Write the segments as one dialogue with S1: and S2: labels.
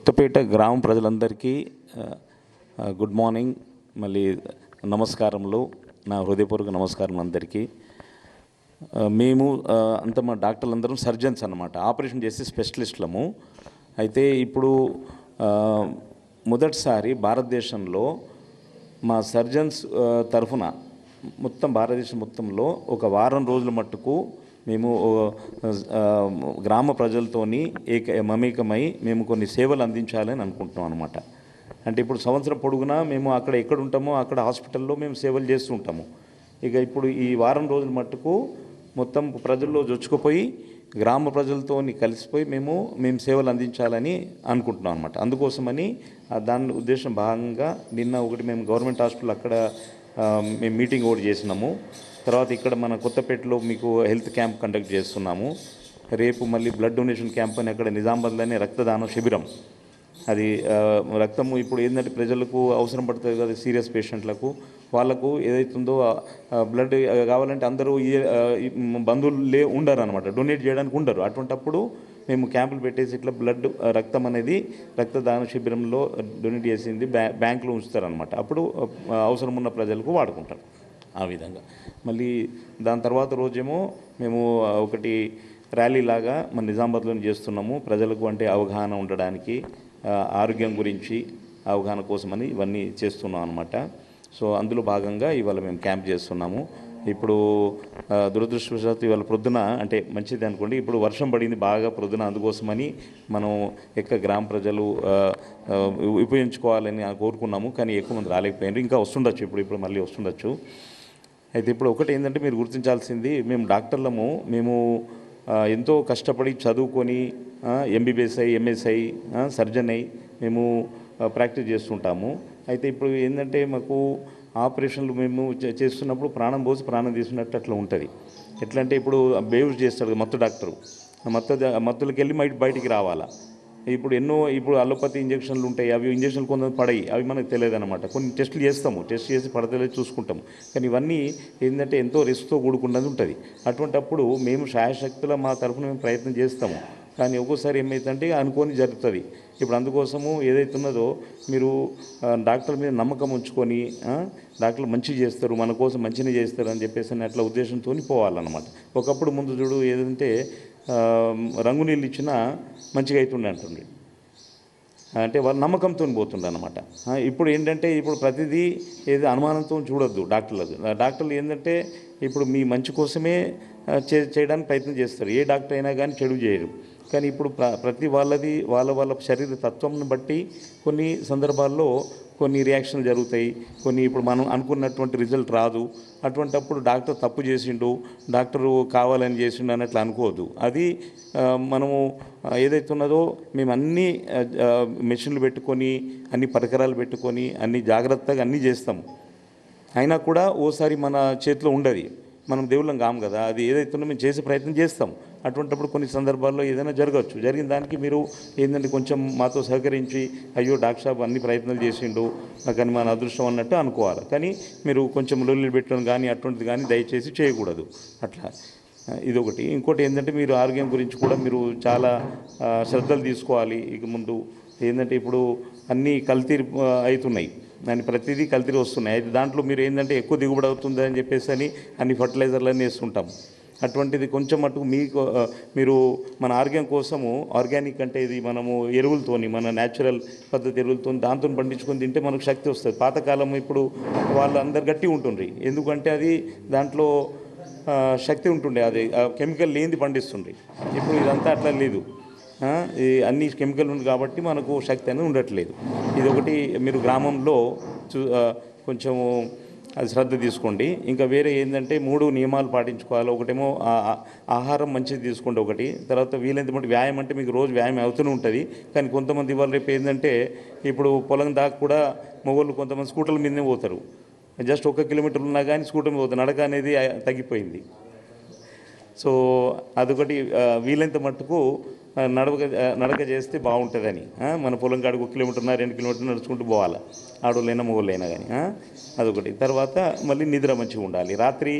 S1: కొత్తపేట గ్రామ ప్రజలందరికీ good morning, మళ్ళీ నమస్కారములు, నా హృదయపూర్వక నమస్కారం అందరికీ. మేము అంత మా డాక్టర్లందరం సర్జన్స్ అన్నమాట, ఆపరేషన్ చేసే స్పెషలిస్టులము. అయితే ఇప్పుడు మొదటిసారి భారతదేశంలో మా సర్జన్స్ తరఫున మొత్తం భారతదేశం మొత్తంలో ఒక వారం రోజుల మట్టుకు మేము గ్రామ ప్రజలతోని మమేకమై మేము కొన్ని సేవలు అందించాలని అనుకుంటున్నాం అనమాట. అంటే ఇప్పుడు సంవత్సరం పొడుగునా మేము అక్కడ ఎక్కడ ఉంటామో అక్కడ హాస్పిటల్లో మేము సేవలు చేస్తుంటాము. ఇక ఇప్పుడు ఈ వారం రోజుల మట్టుకు మొత్తం ప్రజల్లో జొచ్చుకుపోయి గ్రామ ప్రజలతో కలిసిపోయి మేము సేవలు అందించాలని అనుకుంటున్నాం అనమాట. అందుకోసమని దాని ఉద్దేశం భాగంగా నిన్న ఒకటి మేము గవర్నమెంట్ హాస్పిటల్ అక్కడ మేము మీటింగ్ ఒకటి చేసినాము. తర్వాత ఇక్కడ మన కొత్తపేటలో మీకు హెల్త్ క్యాంప్ కండక్ట్ చేస్తున్నాము. రేపు మళ్ళీ బ్లడ్ డొనేషన్ క్యాంప్ అని అక్కడ నిజామాబాద్లోనే రక్తదానం శిబిరం. అది రక్తము ఇప్పుడు ఏంటంటే ప్రజలకు అవసరం పడుతుంది కదా, సీరియస్ పేషెంట్లకు వాళ్ళకు ఏదైతుందో బ్లడ్ కావాలంటే అందరూ బంధువులు ఉండరు అనమాట, డొనేట్ చేయడానికి ఉండరు. అటువంటప్పుడు మేము క్యాంపులు పెట్టేసి ఇట్లా బ్లడ్ రక్తం అనేది రక్తదాన శిబిరంలో డొనేట్ చేసింది బ్యాంకులో ఉంచుతారనమాట. అప్పుడు అవసరం ఉన్న ప్రజలకు వాడుకుంటారు ఆ విధంగా. మళ్ళీ దాని తర్వాత రోజేమో మేము ఒకటి ర్యాలీ లాగా మన నిజామాబాద్లో చేస్తున్నాము. ప్రజలకు అంటే అవగాహన ఉండడానికి, ఆరోగ్యం గురించి అవగాహన కోసమని ఇవన్నీ చేస్తున్నాం అనమాట. సో అందులో భాగంగా ఇవాళ మేము క్యాంప్ చేస్తున్నాము. ఇప్పుడు దురదృష్టవశాత్తు ఇవాళ ప్రొద్దున అంటే మంచిది అనుకోండి, ఇప్పుడు వర్షం పడింది బాగా ప్రొద్దున, అందుకోసమని మనం గ్రామ ప్రజలు ఉపయోగించుకోవాలని కోరుకున్నాము. కానీ ఎక్కువ మంది రాలేకపోయినారు, ఇంకా వస్తుండొచ్చు, ఇప్పుడు మళ్ళీ వస్తుండొచ్చు. అయితే ఇప్పుడు ఒకటి ఏంటంటే మీరు గుర్తించాల్సింది, మేము డాక్టర్లము, మేము ఎంతో కష్టపడి చదువుకొని ఎంబీబీఎస్ అయ్యి ఎంఎస్ఐ సర్జన్ అయ్యి మేము ప్రాక్టీస్ చేస్తుంటాము. అయితే ఇప్పుడు ఏంటంటే మాకు ఆపరేషన్లు మేము చేస్తున్నప్పుడు ప్రాణం పోసి ప్రాణం తీసుకున్నట్టు అట్లా ఉంటుంది. ఎట్లా అంటే ఇప్పుడు బేవుస్ చేస్తాడు మత్తు డాక్టరు, మత్తులకి వెళ్ళి బయటికి రావాలా. ఇప్పుడు అలోపతి ఇంజక్షన్లు ఉంటాయి, అవి ఇంజక్షన్లు కొంతమంది పడాయి, అవి మనకు తెలియదు అనమాట. కొన్ని టెస్టులు చేస్తాము, టెస్ట్ చేసి పడతలేదు చూసుకుంటాము. కానీ ఇవన్నీ ఏంటంటే ఎంతో రిస్క్తో కూడుకున్నది ఉంటుంది. అటువంటప్పుడు మేము శాయశక్తుల మా తరఫున మేము ప్రయత్నం చేస్తాము. కానీ ఒక్కోసారి ఏమవుతుందంటే అనుకోని జరుగుతుంది. ఇప్పుడు అందుకోసము ఏదైతున్నదో మీరు డాక్టర్ మీద నమ్మకం ఉంచుకొని డాక్టర్లు మంచిగా చేస్తారు, మన కోసం మంచిగా చేస్తారు అని చెప్పేసి అట్లా ఉద్దేశంతో పోవాలన్నమాట. ఒకప్పుడు ముందు చూడు ఏదంటే రంగు నీళ్ళు ఇచ్చినా మంచిగా అవుతుండే అంటుండే, అంటే వాళ్ళ నమ్మకంతో పోతుండే అనమాట. ఇప్పుడు ఏంటంటే ఇప్పుడు ప్రతిదీ ఏదో అనుమానంతో చూడొద్దు డాక్టర్లు ఏంటంటే ఇప్పుడు మీ మంచి కోసమే చేయడానికి ప్రయత్నం చేస్తారు. ఏ డాక్టర్ అయినా కానీ చెడు చేయరు. కానీ ఇప్పుడు ప్రతి వాళ్ళ శరీర తత్వంను బట్టి కొన్ని సందర్భాల్లో కొన్ని రియాక్షన్లు జరుగుతాయి, కొన్ని ఇప్పుడు మనం అనుకున్నటువంటి రిజల్ట్ రాదు. అటువంటప్పుడు డాక్టర్ తప్పు చేసిండు, డాక్టరు కావాలని చేసిండు అన్నట్లు అనుకోవద్దు. అది మనము ఏదైతే ఉన్నదో మేము అన్ని మెషిన్లు పెట్టుకొని అన్ని పరికరాలు పెట్టుకొని అన్ని జాగ్రత్తగా అన్నీ చేస్తాము. అయినా కూడా ఓసారి మన చేతిలో ఉండదు, మనం దేవుళ్ళం కాము కదా. అది ఏదైతుందో మేము చేసే ప్రయత్నం చేస్తాం. అటువంటిప్పుడు కొన్ని సందర్భాల్లో ఏదైనా జరగవచ్చు. జరిగిన దానికి మీరు ఏంటంటే కొంచెం మాతో సహకరించి అయ్యో డాక్టర్ సాబ్ అన్ని ప్రయత్నాలు చేసిండు కానీ మన అదృష్టం అన్నట్టు అనుకోవాలి. కానీ మీరు కొంచెం లొల్లి పెట్టడం కానీ అటువంటిది కానీ దయచేసి చేయకూడదు. అట్లా ఇదొకటి. ఇంకోటి ఏంటంటే మీరు ఆరోగ్యం గురించి కూడా మీరు చాలా శ్రద్ధలు తీసుకోవాలి. ఇక ముందు ఏంటంటే ఇప్పుడు అన్నీ కల్తీ అవుతున్నాయి, దాన్ని ప్రతిదీ కల్తీ వస్తున్నాయి. అయితే దాంట్లో మీరు ఏంటంటే ఎక్కువ దిగుబడి అవుతుంది అని చెప్పేసి అన్ని ఫర్టిలైజర్లన్నీ వేస్తుంటాం. అటువంటిది కొంచెం మటుకు మీరు మన ఆరోగ్యం కోసము ఆర్గానిక్ అంటే ఇది మనము ఎరువులతోని మన న్యాచురల్ పద్ధతి ఎరువులతో దాంతో పండించుకొని తింటే మనకు శక్తి వస్తుంది. పాతకాలం ఇప్పుడు వాళ్ళందరు గట్టి ఉంటుండ్రి, ఎందుకంటే అది దాంట్లో శక్తి ఉంటుండే, అది కెమికల్ లేనిది పండిస్తుండ్రి. ఇప్పుడు ఇదంతా అట్లా లేదు, అన్ని కెమికల్ ఉంది కాబట్టి మనకు శక్తి అనేది ఉండట్లేదు. ఇదొకటి మీరు గ్రామంలో కొంచెము అది శ్రద్ధ తీసుకోండి. ఇంకా వేరే ఏంటంటే 3 నియమాలు పాటించుకోవాలి. ఒకటేమో ఆహారం మంచిది తీసుకోండి ఒకటి. తర్వాత వీలైనంత మటు వ్యాయామం, అంటే మీకు రోజు వ్యాయామం అవుతూనే ఉంటుంది. కానీ కొంతమంది ఇవాళ రేపు ఏంటంటే ఇప్పుడు పొలం దాకా కూడా మొగోళ్ళు కొంతమంది స్కూటర్ల మీదనే పోతారు. జస్ట్ 1 కిలోమీటర్ ఉన్నా కానీ స్కూటర్ మీద పోతారు, నడక అనేది తగ్గిపోయింది. సో అదొకటి. వీలైనంత మట్టుకు నడక చేస్తే బాగుంటుందని, మన పొలం కాడికి 1 కిలోమీటర్ 2 కిలోమీటర్ నడుచుకుంటూ పోవాలి, ఆడోళ్ళైనా మొగోళ్ళైనా కానీ. అదొకటి. తర్వాత మళ్ళీ నిద్ర మంచిగా ఉండాలి. రాత్రి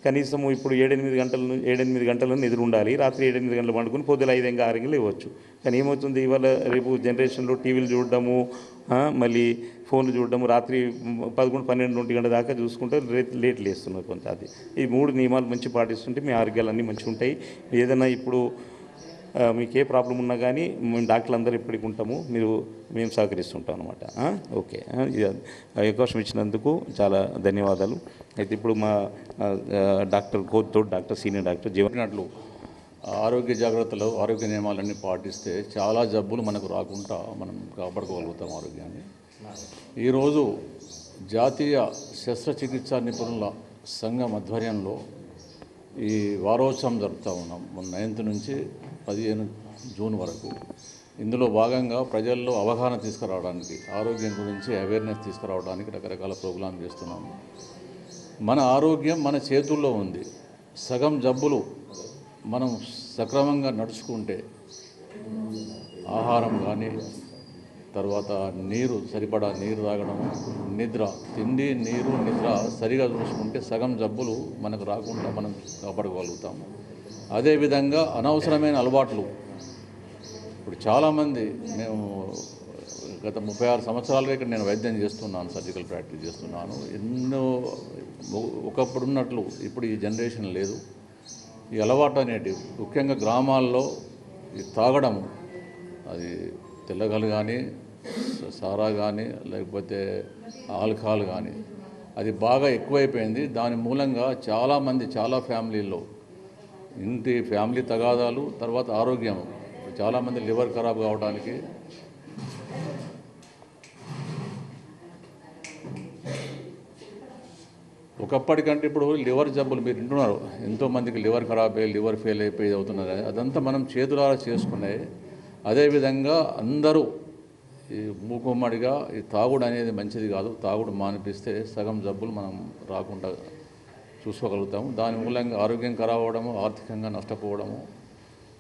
S1: కనీసము ఇప్పుడు 7-8 గంటలు నిద్ర ఉండాలి. రాత్రి 7-8 గంటలు పండుకొని పొద్దున 5 6 గంటలు ఇవ్వచ్చు. కానీ ఏమవుతుంది ఇవాళ రేపు జనరేషన్లో టీవీలు చూడడము, మళ్ళీ ఫోన్లు చూడడము, రాత్రి 11, 12, 1 గంటల దాకా చూసుకుంటే లేట్ లేస్తున్నారు కొంత. అది ఈ 3 నియమాలు మంచి పాటిస్తుంటే మీ ఆరోగ్యాలన్నీ మంచిగా ఉంటాయి. ఏదైనా ఇప్పుడు మీకు ఏ ప్రాబ్లం ఉన్నా కానీ మేము డాక్టర్లు అందరూ ఎప్పటికి ఉంటాము, మేము సహకరిస్తుంటాం అనమాట. ఓకే, ఇది అవకాశం ఇచ్చినందుకు చాలా ధన్యవాదాలు. అయితే ఇప్పుడు మా డాక్టర్ సీనియర్ డాక్టర్
S2: చెప్పినట్లు ఆరోగ్య జాగ్రత్తలు, ఆరోగ్య నియమాలన్నీ పాటిస్తే చాలా జబ్బులు మనకు రాకుండా మనం కాపాడుకోగలుగుతాం ఆరోగ్యాన్ని. ఈరోజు జాతీయ శస్త్రచికిత్సా నిపుణుల సంఘం ఆధ్వర్యంలో ఈ వారోత్సవం జరుపుతూ ఉన్నాం. 9th నుంచి 15 జూన్ వరకు. ఇందులో భాగంగా ప్రజల్లో అవగాహన తీసుకురావడానికి, ఆరోగ్యం గురించి అవేర్నెస్ తీసుకురావడానికి రకరకాల ప్రోగ్రాం చేస్తున్నాము. మన ఆరోగ్యం మన చేతుల్లో ఉంది. సగం జబ్బులు మనం సక్రమంగా నడుచుకుంటే, ఆహారం కానీ, తర్వాత సరిపడా నీరు తాగడం, నిద్ర, తిండి, నీరు, నిద్ర సరిగా చూసుకుంటే సగం జబ్బులు మనకు రాకుండా మనం కాపాడుకోగలుగుతాము. అదేవిధంగా అనవసరమైన అలవాట్లు, ఇప్పుడు చాలామంది, మేము గత 36 సంవత్సరాలుగా ఇక్కడ నేను వైద్యం చేస్తున్నాను, సర్జికల్ ప్రాక్టీస్ చేస్తున్నాను. ఒకప్పుడు ఉన్నట్లు ఇప్పుడు ఈ జనరేషన్ లేదు. ఈ అలవాటు అనేటివి ముఖ్యంగా గ్రామాల్లో తాగడం, అది తెల్లగలు కానీ, సారా కానీ, లేకపోతే ఆల్కహాల్ కానీ, అది బాగా ఎక్కువైపోయింది. దాని మూలంగా చాలామంది, చాలా ఫ్యామిలీల్లో ఫ్యామిలీ తగాదాలు, తర్వాత ఆరోగ్యం, చాలామంది లివర్ ఖరాబ్ కావడానికి, ఒకప్పటికంటే ఇప్పుడు లివర్ జబ్బులు మీరు వింటున్నారు, ఎంతోమందికి లివర్ ఖరాబ్ అయ్యి, లివర్ ఫెయిల్ అయిపోయి అవుతున్నారు. అదంతా మనం చేతులారా చేసుకునే. అదేవిధంగా అందరూ ఈ మూకుమ్మడిగా ఈ తాగుడు అనేది మంచిది కాదు. తాగుడు మానిపిస్తే సగం జబ్బులు మనం రాకుండా చూసుకోగలుగుతాము. దాని మూలంగా ఆరోగ్యం ఖరాబ్ అవ్వడము, ఆర్థికంగా నష్టపోవడము,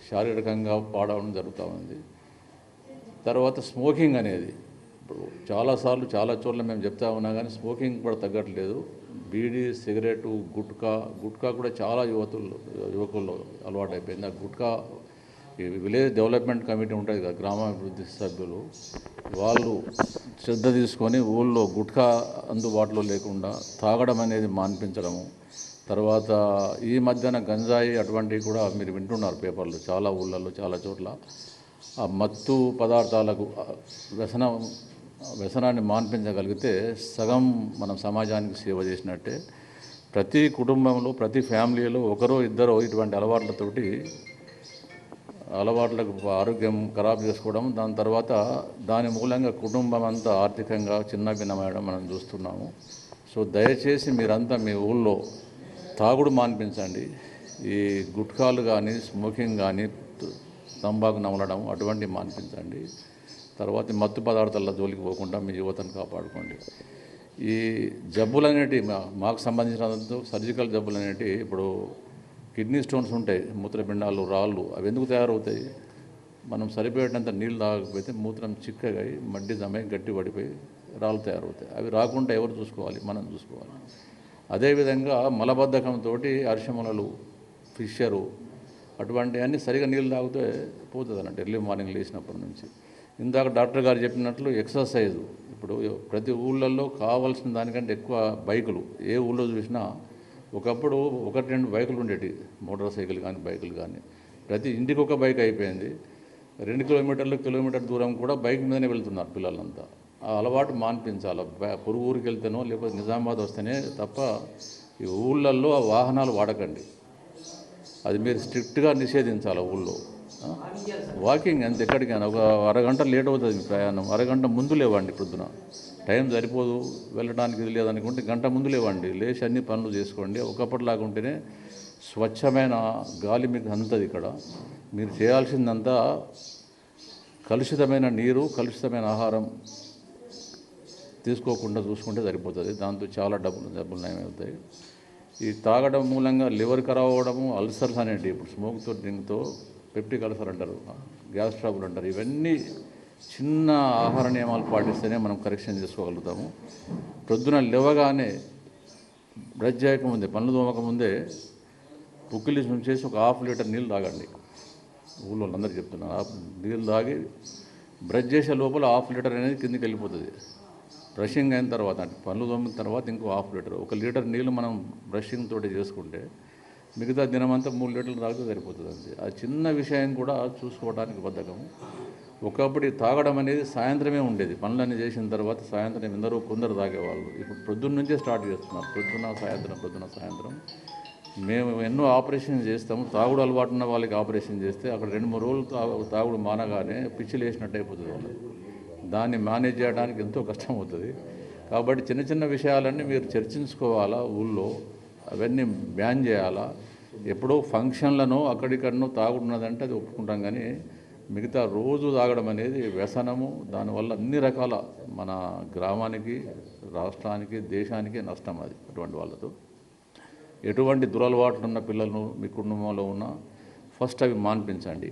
S2: శారీరకంగా పాడవడం జరుగుతూ ఉంది. తర్వాత స్మోకింగ్ అనేది ఇప్పుడు చాలాసార్లు చాలా చోట్ల మేము చెప్తా ఉన్నా కానీ స్మోకింగ్ కూడా తగ్గట్లేదు. బీడీ, సిగరెటు, గుట్కా కూడా చాలా యువకుల్లో అలవాటు అయిపోయింది. ఆ గుట్కా ఈ విలేజ్ డెవలప్మెంట్ కమిటీ ఉంటుంది కదా, గ్రామాభివృద్ధి సభ్యులు, వాళ్ళు శ్రద్ధ తీసుకొని ఊళ్ళో గుట్కా అందుబాటులో లేకుండా తాగడం అనేది మాన్పించడము. తర్వాత ఈ మధ్యన గంజాయి అటువంటివి కూడా మీరు వింటున్నారు పేపర్లు, చాలా ఊళ్ళల్లో చాలా చోట్ల. ఆ మత్తు పదార్థాలకు వ్యసనాన్ని మాన్పించగలిగితే సగం మనం సమాజానికి సేవ చేసినట్టే. ప్రతి కుటుంబంలో, ప్రతి ఫ్యామిలీలో ఒకరో ఇద్దరో ఇటువంటి అలవాట్లకు ఆరోగ్యం ఖరాబ్ చేసుకోవడం, దాని తర్వాత దాని మూలంగా కుటుంబం అంతా ఆర్థికంగా చిన్నభిన్నమయ్యడం మనం చూస్తున్నాము. సో దయచేసి మీరంతా మీ ఊళ్ళో తాగుడు మాన్పించండి. ఈ గుట్కాలు కానీ, స్మోకింగ్ కానీ, తంబాకు నమలడం అటువంటివి మాన్పించండి. తర్వాత మత్తు పదార్థాల జోలికి పోకుండా మీ యువతను కాపాడుకోండి. ఈ జబ్బులు అనేటివి మాకు సంబంధించినంత సర్జికల్ జబ్బులు అనేటివి, ఇప్పుడు కిడ్నీ స్టోన్స్ ఉంటాయి, మూత్రపిండాలు, రాళ్ళు, అవి ఎందుకు తయారవుతాయి? మనం సరిపోయేటంత నీళ్ళు తాగకపోతే మూత్రం చిక్కగా మడ్డి జమై గట్టి పడిపోయి రాళ్ళు తయారవుతాయి. అవి రాకుండా ఎవరు చూసుకోవాలి? మనం చూసుకోవాలి. అదేవిధంగా మలబద్ధకంతో అరిషములలు, ఫిషరు, అటువంటివన్నీ సరిగా నీళ్ళు తాగితే పోతుంది అన్నట్టు ఎర్లీ మార్నింగ్ లేచినప్పటి నుంచి. ఇందాక డాక్టర్ గారు చెప్పినట్లు ఎక్సర్సైజు, ఇప్పుడు ప్రతి ఊళ్ళల్లో కావాల్సిన దానికంటే ఎక్కువ బైకులు. ఏ ఊళ్ళో చూసినా ఒకప్పుడు 1-2 బైకులు ఉండేవి, మోటార్ సైకిల్ కానీ, బైకులు కానీ. ప్రతి ఇంటికి ఒక బైక్ అయిపోయింది. 2 కిలోమీటర్ దూరం కూడా బైక్ మీదనే వెళ్తున్నారు పిల్లలంతా. ఆ అలవాటు మాన్పించాలి. పొరుగు ఊరికి వెళ్తేనో లేకపోతే నిజామాబాద్ వస్తేనే తప్ప ఈ ఊళ్ళల్లో ఆ వాహనాలు వాడకండి. అది మీరు స్ట్రిక్ట్గా నిషేధించాలి ఊళ్ళో. వాకింగ్ అంత ఎక్కడికైనా ఒక అరగంట లేట్ అవుతుంది ప్రయాణం, అరగంట ముందు లేవండి. పొద్దున టైం సరిపోదు వెళ్ళడానికి, ఇది లేదనుకుంటే గంట ముందు లేవండి, లేచి అన్ని పనులు చేసుకోండి. ఒకప్పటిలాగా ఉంటేనే స్వచ్ఛమైన గాలి మీకు అందుతుంది. ఇక్కడ మీరు చేయాల్సిందంతా కలుషితమైన నీరు, కలుషితమైన ఆహారం తీసుకోకుండా చూసుకుంటే సరిపోతుంది. దాంతో చాలా జబ్బులు నయమవుతాయి. ఈ తాగడం మూలంగా లివర్ ఖరాబ్ అవ్వడము, అల్సర్స్ అనేటివి, ఇప్పుడు స్మోక్తో డ్రింక్తో పెప్టిక్ అల్సర్ అంటారు, గ్యాస్ ట్రబుల్ అంటారు, ఇవన్నీ చిన్న ఆహార నియమాలు పాటిస్తేనే మనం కరెక్షన్ చేసుకోగలుగుతాము. ప్రొద్దున లేవగానే బ్రష్ చేయకముందే, పనులు తోమకముందే పుక్కిలి చేసి ఒక 1/2 లీటర్ నీళ్ళు తాగండి. ఊళ్ళో అందరికీ చెప్తున్నాను, నీళ్ళు తాగి బ్రష్ చేసే లోపల 1/2 లీటర్ అనేది కిందికి వెళ్ళిపోతుంది. బ్రషింగ్ అయిన తర్వాత అంటే పనులు తోమిన తర్వాత ఇంకో 1/2 లీటర్, 1 లీటర్ నీళ్ళు మనం బ్రషింగ్ తోటి చేసుకుంటే మిగతా దినమంతా 3 లీటర్లు తాగితే సరిపోతుంది. అంతే. ఆ చిన్న విషయం కూడా చూసుకోవడానికి బద్ధకము. ఒకప్పుడు తాగడం అనేది సాయంత్రమే ఉండేది. పనులన్నీ చేసిన తర్వాత సాయంత్రం కొందరు తాగేవాళ్ళు. ఇప్పుడు ప్రొద్దున్న నుంచే స్టార్ట్ చేస్తున్నారు. ప్రొద్దున సాయంత్రం. మేము ఎన్నో ఆపరేషన్ చేస్తాము. తాగుడు అలవాటు ఉన్న వాళ్ళకి ఆపరేషన్ చేస్తే అక్కడ 2-3 రోజులు తాగుడు మానగానే పిచ్చి లేసినట్టు అయిపోతుంది వాళ్ళకి. దాన్ని మేనేజ్ చేయడానికి ఎంతో కష్టం అవుతుంది. కాబట్టి చిన్న చిన్న విషయాలన్నీ మీరు చర్చించుకోవాలా ఊళ్ళో. అవన్నీ బ్యాన్ చేయాలా. ఎప్పుడో ఫంక్షన్లను అక్కడిక్కడనో తాగుతున్నదంటే అది ఒప్పుకుంటాం, కానీ మిగతా రోజు తాగడం అనేది వ్యసనము. దానివల్ల అన్ని రకాల మన గ్రామానికి, రాష్ట్రానికి, దేశానికి నష్టం. అది అటువంటి వాళ్ళతో ఎటువంటి దురలవాట్లు ఉన్న పిల్లలను మీ కుటుంబంలో ఉన్న ఫస్ట్ అవి మాన్పించండి.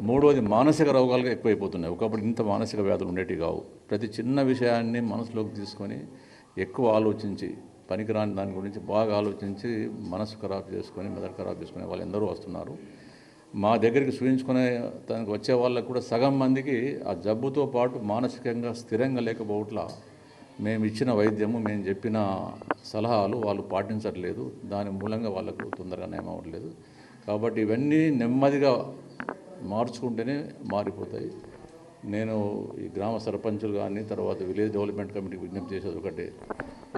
S2: మూడోది, మానసిక రోగాలుగా ఎక్కువైపోతున్నాయి. ఒకప్పుడు ఇంత మానసిక వ్యాధులు ఉండేటివి కావు. ప్రతి చిన్న విషయాన్ని మనసులోకి తీసుకొని ఎక్కువ ఆలోచించి, పనికిరాని దాని గురించి బాగా ఆలోచించి మనసు ఖరాబ్ చేసుకొని, మెదడు ఖరాబ్ చేసుకునే వాళ్ళు ఎందరో వస్తున్నారు. మా దగ్గరికి చూయించుకునే తనకు వచ్చే వాళ్ళకు కూడా సగం మందికి ఆ జబ్బుతో పాటు మానసికంగా స్థిరంగా లేకపోవట్లా మేము ఇచ్చిన వైద్యము, మేము చెప్పిన సలహాలు వాళ్ళు పాటించట్లేదు. దాని మూలంగా వాళ్ళకు తొందరగా నయం అవ్వట్లేదు. కాబట్టి ఇవన్నీ నెమ్మదిగా మార్చుకుంటేనే మారిపోతాయి. నేను ఈ గ్రామ సర్పంచులు కానీ, తర్వాత విలేజ్ డెవలప్మెంట్ కమిటీకి విజ్ఞప్తి చేసేది ఒకటే,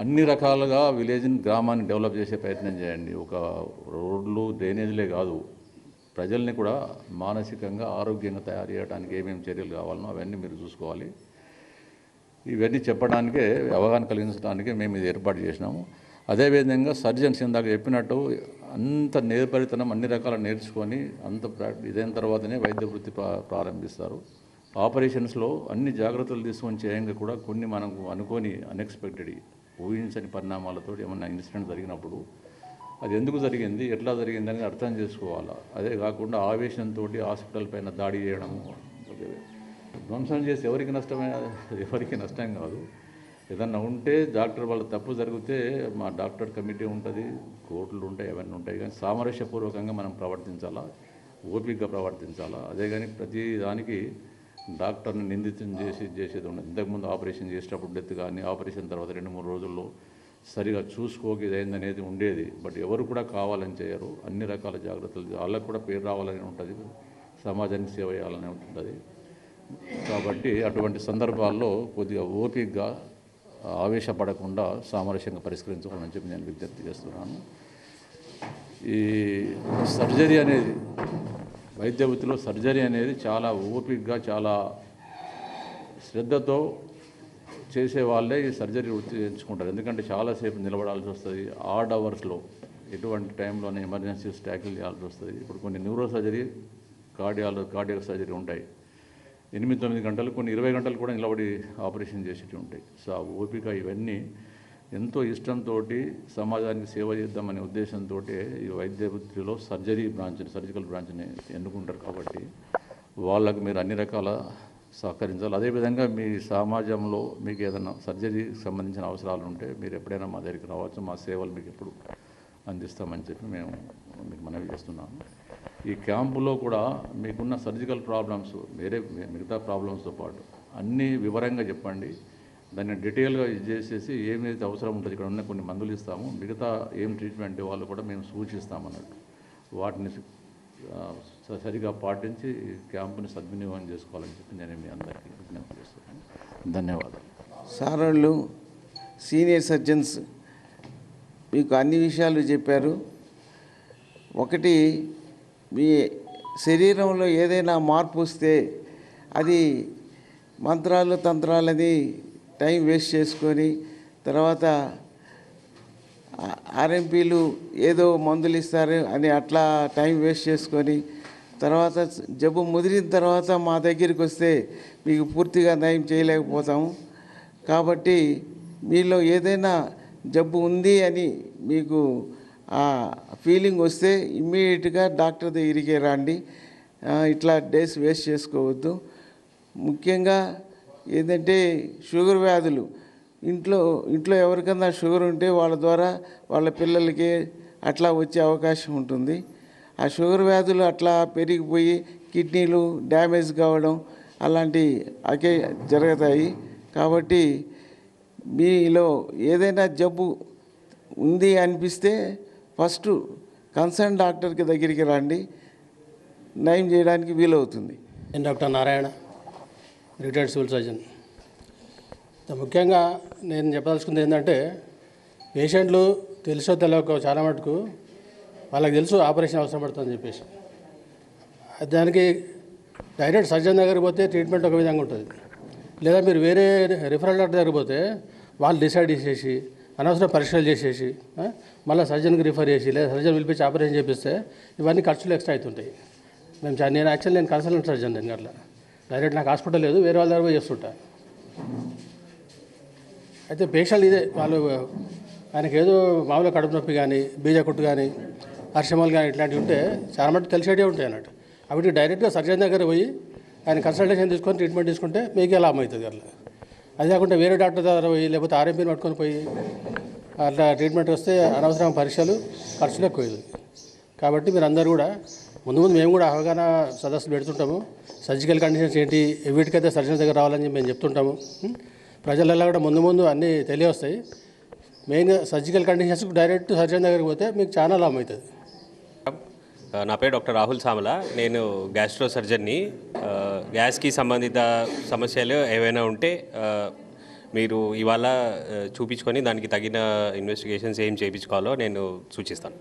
S2: అన్ని రకాలుగా గ్రామాన్ని డెవలప్ చేసే ప్రయత్నం చేయండి. ఒక రోడ్లు, డ్రైనేజీలే కాదు, ప్రజల్ని కూడా మానసికంగా ఆరోగ్యంగా తయారు చేయడానికి ఏమేమి చర్యలు కావాలనో అవన్నీ మీరు చూసుకోవాలి. ఇవన్నీ చెప్పడానికే, అవగాహన కలిగించడానికే మేము ఇది ఏర్పాటు చేసినాము. అదేవిధంగా సర్జన్స్ ఇందాక చెప్పినట్టు అంత నేర్పరితనం అన్ని రకాల నేర్చుకొని అంత ఇదైన తర్వాతనే వైద్య వృత్తి ప్రారంభిస్తారు. ఆపరేషన్స్లో అన్ని జాగ్రత్తలు తీసుకొని చేయంగా కూడా కొన్ని మనకు అనుకోని అన్ఎక్స్పెక్టెడ్, ఊహించని పరిణామాలతో ఏమన్నా ఇన్సిడెంట్ జరిగినప్పుడు అది ఎందుకు జరిగింది, ఎట్లా జరిగింది అనేది అర్థం చేసుకోవాలా. అదే కాకుండా ఆవేశంతో హాస్పిటల్ పైన దాడి చేయడము, ధ్వంసం చేసి ఎవరికి నష్టం కాదు. ఏదన్నా ఉంటే డాక్టర్ వాళ్ళ తప్పు జరిగితే మా డాక్టర్ కమిటీ ఉంటుంది, కోర్టులు ఉంటాయి, అవన్నీ ఉంటాయి. కానీ సామరస్యపూర్వకంగా మనం ప్రవర్తించాలా, ఓపికగా ప్రవర్తించాలా. అదే కానీ ప్రతి దానికి డాక్టర్ని నిందితం చేసేది ఉండదు. ఇంతకుముందు ఆపరేషన్ చేసేటప్పుడు డెత్ కానీ, ఆపరేషన్ తర్వాత 2-3 రోజుల్లో సరిగా చూసుకోక ఇదైందనేది ఉండేది. బట్ ఎవరు కూడా కావాలని చేయరు. అన్ని రకాల జాగ్రత్తలు, వాళ్ళకు కూడా పేరు రావాలని ఉంటుంది, సమాజానికి సేవ చేయాలని ఉంటుంది. కాబట్టి అటువంటి సందర్భాల్లో కొద్దిగా ఓపికగా, ఆవేశపడకుండా సామరస్యంగా పరిష్కరించుకోవాలని చెప్పి నేను విజ్ఞప్తి చేస్తున్నాను. ఈ సర్జరీ అనేది, వైద్య వృత్తిలో సర్జరీ అనేది చాలా ఓపికగా, చాలా శ్రద్ధతో చేసే వాళ్ళే ఈ సర్జరీ వృత్తి ఎంచుకుంటారు. ఎందుకంటే చాలాసేపు నిలబడాల్సి వస్తుంది. ఆడ్ అవర్స్లో ఎటువంటి టైంలోనే ఎమర్జెన్సీస్ ట్యాకిల్ చేయాల్సి వస్తుంది. ఇప్పుడు కొన్ని న్యూరో సర్జరీ, కార్డియాక్ సర్జరీ ఉంటాయి. 8-9 గంటలు, కొన్ని 20 గంటలు కూడా నిలబడి ఆపరేషన్ చేసేవి ఉంటాయి. సో ఆ ఓపిక, ఇవన్నీ ఎంతో ఇష్టంతో సమాజానికి సేవ చేద్దామనే ఉద్దేశంతో ఈ వైద్య వృత్తిలో సర్జికల్ బ్రాంచ్ని ఎన్నుకుంటారు. కాబట్టి వాళ్ళకు మీరు అన్ని రకాల సహకరించాలి. అదేవిధంగా మీ సమాజంలో మీకు ఏదైనా సర్జరీకి సంబంధించిన అవసరాలు ఉంటే మీరు ఎప్పుడైనా మా దగ్గరికి రావచ్చు. మా సేవలు మీకు ఎప్పుడు అందిస్తామని చెప్పి మేము మీకు మనవి చేస్తున్నాము. ఈ క్యాంపులో కూడా మీకున్న సర్జికల్ ప్రాబ్లమ్స్, మిగతా ప్రాబ్లమ్స్తో పాటు అన్నీ వివరంగా చెప్పండి. దాన్ని డీటెయిల్గా చేసేసి ఏమైతే అవసరం ఉంటుంది, ఇక్కడ ఉన్న కొన్ని మందులు ఇస్తాము, మిగతా ఏం ట్రీట్మెంట్ వాళ్ళు కూడా మేము సూచిస్తామన్నట్టు. వాటిని సరిగా పాటించి క్యాంపుని సద్వినియోగం చేసుకోవాలని చెప్పి నేను మీ అందరికీ విజ్ఞప్తి చేస్తున్నాను. ధన్యవాదాలు.
S3: సార్ వాళ్ళు సీనియర్ సర్జన్స్ మీకు అన్ని విషయాలు చెప్పారు. ఒకటి, మీ శరీరంలో ఏదైనా మార్పు వస్తే అది మంత్రాలు తంత్రాలని టైం వేస్ట్ చేసుకొని తర్వాత ఆర్ఎంపీలు ఏదో మందులు ఇస్తారు అని అట్లా టైం వేస్ట్ చేసుకొని తర్వాత జబ్బు ముదిరిన తర్వాత మా దగ్గరికి వస్తే మీకు పూర్తిగా నయం చేయలేకపోతాము. కాబట్టి మీలో ఏదైనా జబ్బు ఉంది అని మీకు ఆ ఫీలింగ్ వస్తే ఇమ్మీడియట్గా డాక్టర్ దగ్గరికి రండి. ఇట్లా డేస్ వేస్ట్ చేసుకోవద్దు. ముఖ్యంగా ఏంటంటే షుగర్ వ్యాధులు ఇంట్లో ఎవరికన్నా షుగర్ ఉంటే వాళ్ళ ద్వారా వాళ్ళ పిల్లలకి అట్లా వచ్చే అవకాశం ఉంటుంది. ఆ షుగర్ వ్యాధులు అట్లా పెరిగిపోయి కిడ్నీలు డ్యామేజ్ కావడం అలాంటి జరుగుతాయి. కాబట్టి మీలో ఏదైనా జబ్బు ఉంది అనిపిస్తే ఫస్ట్ కన్సర్న్ డాక్టర్కి దగ్గరికి రండి, నయం చేయడానికి వీలవుతుంది.
S4: నేను doctor Narayana, retired civil surgeon. ముఖ్యంగా నేను చెప్పదలుచుకుంది ఏంటంటే, పేషెంట్లు తెలుసో తెలియక చాలా మటుకు వాళ్ళకి తెలుసు ఆపరేషన్ అవసరం పడుతుందని చెప్పేసి దానికి డైరెక్ట్ సర్జన్ దగ్గరికి పోతే ట్రీట్మెంట్ ఒక విధంగా ఉంటుంది. లేదా మీరు వేరే రిఫరల్ డాక్టర్ దగ్గరికి పోతే వాళ్ళు డిసైడ్ చేసేసి అనవసరం పరీక్షలు చేసేసి మళ్ళీ సర్జన్కి రిఫర్ చేసి లేదా సర్జన్ పిలిపించి ఆపరేషన్ చేపిస్తే ఇవన్నీ ఖర్చులు ఎక్స్ట్రా అవుతుంటాయి. నేను కన్సల్టెంట్ సర్జన్. నేను అట్లా డైరెక్ట్ నాకు హాస్పిటల్ లేదు, వేరే వాళ్ళ దగ్గర పోయి చేస్తుంటా. అయితే పేషెంట్ ఇదే ఆయనకి ఏదో మామూలుగా కడుపు నొప్పి కానీ బీజ కొట్టు కానీ హర్షమాలు కానీ ఇట్లాంటివి ఉంటే చాలా మటుకు తెలిసేటే ఉంటాయి అన్నట్టు. అవి డైరెక్ట్గా సర్జన్ దగ్గర పోయి ఆయన కన్సల్టేషన్ తీసుకొని ట్రీట్మెంట్ తీసుకుంటే మీకే లాభం అవుతుంది. అట్లా అది కాకుండా వేరే డాక్టర్ దగ్గర పోయి లేకపోతే ఆర్ఎంపీని పట్టుకొని పోయి అట్లా ట్రీట్మెంట్ వస్తే అనవసరం పరీక్షలు ఖర్చులు ఎక్కువ. కాబట్టి మీరు అందరూ కూడా ముందు మేము కూడా అవగాహన సదస్సులు పెడుతుంటాము. సర్జికల్ కండిషన్స్ ఏంటి, వీటికైతే సర్జన్ దగ్గర రావాలని చెప్పి మేము చెప్తుంటాము. ప్రజలలో కూడా ముందు అన్నీ తెలియవస్తాయి. మెయిన్గా సర్జికల్ కండిషన్స్కి డైరెక్ట్ సర్జన్ దగ్గరికి పోతే మీకు చాలా లాభం అవుతుంది.
S5: నా పేరు డాక్టర్ రాహుల్ సామల. నేను గ్యాస్ట్రో సర్జన్ని. గ్యాస్కి సంబంధిత సమస్యలు ఏవైనా ఉంటే మీరు ఇవాళ చూపించుకొని దానికి తగిన ఇన్వెస్టిగేషన్స్ ఏం చేయించుకోవాలో నేను సూచిస్తాను.